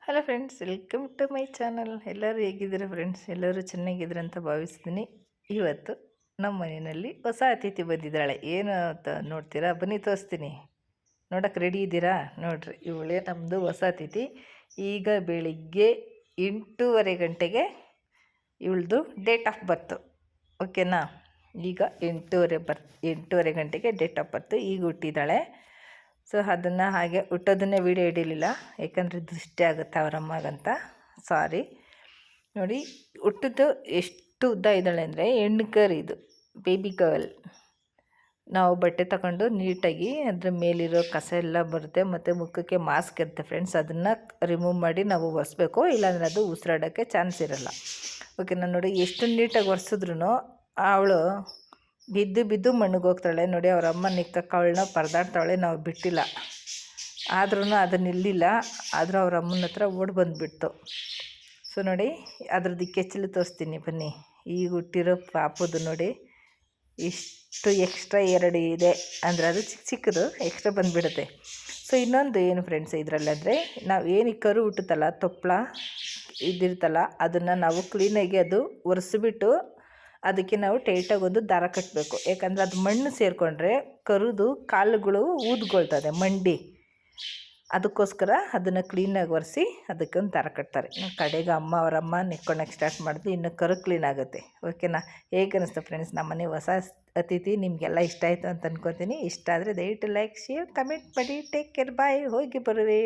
Hello friends, welcome to my channel. ಎಲ್ಲರೂ ಹೇಗಿದ್ದೀರಾ friends? ಎಲ್ಲರೂ ಚೆನ್ನಾಗಿದ್ದೀರ ಅಂತ ಭಾವಿಸ್ತೀನಿ. ಇವತ್ತು ನಮ್ಮ ಮನೆಯಲ್ಲಿ ಹೊಸ ಅತಿಥಿ ಬಂದಿದ್ದಾಳೆ. ಏನು ಅಂತ ನೋಡ್ತೀರಾ? ಬನ್ನಿ ತೋರಿಸ್ತೀನಿ. ನೋಡೋಕೆ ರೆಡಿ ಇದ್ದೀರಾ? ನೋಡಿರಿ, ಇವಳೇ ನಮ್ಮದು ಹೊಸ ಅತಿಥಿ. ಈಗ ಬೆಳಿಗ್ಗೆ 8:30 ಗಂಟೆಗೆ ಇವಳದು ಡೇಟ್ ಆಫ್ ಬರ್ತು. ಓಕೆನಾ? ಈಗ 8:30 ಗಂಟೆಗೆ ಡೇಟ್ ಆಫ್ ಬರ್ತು. ಈಗ ಹುಟ್ಟಿದ್ದಾಳೆ. ಸೊ ಅದನ್ನು ಹಾಗೆ ಹುಟ್ಟೋದನ್ನೇ ವೀಡಿಯೋ ಹಿಡೀಲಿಲ್ಲ, ಯಾಕಂದರೆ ದೃಷ್ಟಿ ಆಗುತ್ತೆ ಅವರಮ್ಮಗಂತ. ಸಾರಿ. ನೋಡಿ, ಹುಟ್ಟಿದ್ದು ಎಷ್ಟು ಉದ್ದ ಇದ್ದಾಳೆ ಅಂದರೆ ಹೆಣ್ಣು ಕರು. ಇದು ಬೇಬಿ ಗರ್ಲ್. ನಾವು ಬಟ್ಟೆ ತಗೊಂಡು ನೀಟಾಗಿ ಅದ್ರ ಮೇಲಿರೋ ಕಸ ಎಲ್ಲ ಬರುತ್ತೆ, ಮತ್ತು ಮುಖಕ್ಕೆ ಮಾಸ್ಕ್ ಇರುತ್ತೆ ಫ್ರೆಂಡ್ಸ್, ಅದನ್ನು ರಿಮೂವ್ ಮಾಡಿ ನಾವು ಒರೆಸ್ಬೇಕು, ಇಲ್ಲಾಂದರೆ ಅದು ಉಸಿರಾಡೋಕ್ಕೆ ಚಾನ್ಸ್ ಇರೋಲ್ಲ. ಓಕೆನಾ? ನೋಡಿ, ಎಷ್ಟು ನೀಟಾಗಿ ಒರೆಸಿದ್ರು ಅವಳು ಬಿದ್ದು ಮಣ್ಣಿಗೆ ಹೋಗ್ತಾಳೆ. ನೋಡಿ, ಅವ್ರ ಅಮ್ಮ ನಿಕ್ಕಕ್ಕೆ ಅವಳನ್ನ ಪರದಾಡ್ತಾಳೆ. ನಾವು ಬಿಟ್ಟಿಲ್ಲ, ಆದ್ರೂ ಅದು ನಿಲ್ಲಿಲ್ಲ. ಆದರೂ ಅವ್ರ ಅಮ್ಮನ ಹತ್ರ ಓಡಿ ಬಂದುಬಿಡ್ತು. ಸೊ ನೋಡಿ, ಅದ್ರದ್ದು ಕೆಚ್ಚಲು ತೋರಿಸ್ತೀನಿ ಬನ್ನಿ. ಈಗ ಹುಟ್ಟಿರೋ ಪಾಪದು ನೋಡಿ, ಇಷ್ಟು ಎಕ್ಸ್ಟ್ರಾ 2 ಇದೆ ಅಂದರೆ ಅದು ಚಿಕ್ಕದು ಎಕ್ಸ್ಟ್ರಾ ಬಂದುಬಿಡುತ್ತೆ. ಸೊ ಇನ್ನೊಂದು ಏನು ಫ್ರೆಂಡ್ಸ್ ಇದರಲ್ಲಿ ಅಂದರೆ, ನಾವು ಏನು ಕರು ಹುಟ್ಟುತ್ತಲ್ಲ, ತೊಪ್ಪಳ ಇದಿರ್ತಲ್ಲ, ಅದನ್ನು ನಾವು ಕ್ಲೀನಾಗಿ ಅದು ಒರೆಸ್ಬಿಟ್ಟು ಅದಕ್ಕೆ ನಾವು ಟೈಟಾಗಿ ಒಂದು ದಾರ ಕಟ್ಟಬೇಕು. ಯಾಕಂದರೆ ಅದು ಮಣ್ಣು ಸೇರಿಕೊಂಡ್ರೆ ಕರುದು ಕಾಲುಗಳು ಊದ್ಕೊಳ್ತದೆ, ಮಂಡಿ. ಅದಕ್ಕೋಸ್ಕರ ಅದನ್ನು ಕ್ಲೀನಾಗಿ ಒರೆಸಿ ಅದಕ್ಕೆ ಒಂದು ದಾರ ಕಟ್ತಾರೆ. ಕಡೆಗೆ ಅವರಮ್ಮ ನೆಕ್ಕೊಳಕ್ಕೆ ಸ್ಟಾರ್ಟ್ ಮಾಡಿದ್ವಿ, ಇನ್ನು ಕರು ಕ್ಲೀನ್ ಆಗುತ್ತೆ. ಓಕೆನಾ? ಹೇಗೆ ಅನ್ನಿಸ್ತು ಫ್ರೆಂಡ್ಸ್ ನಮ್ಮನೆ ಹೊಸ ಅತಿಥಿ? ನಿಮಗೆಲ್ಲ ಇಷ್ಟ ಆಯಿತು ಅಂತ ಅಂದ್ಕೊತೀನಿ. ಇಷ್ಟ ಆದರೆ ದಯವಿಟ್ಟು ಲೈಕ್, ಶೇರ್, ಕಮೆಂಟ್ ಮಾಡಿ. ಟೇಕ್ ಕೇರ್, ಬಾಯ್. ಹೋಗಿ ಬರುವೆ.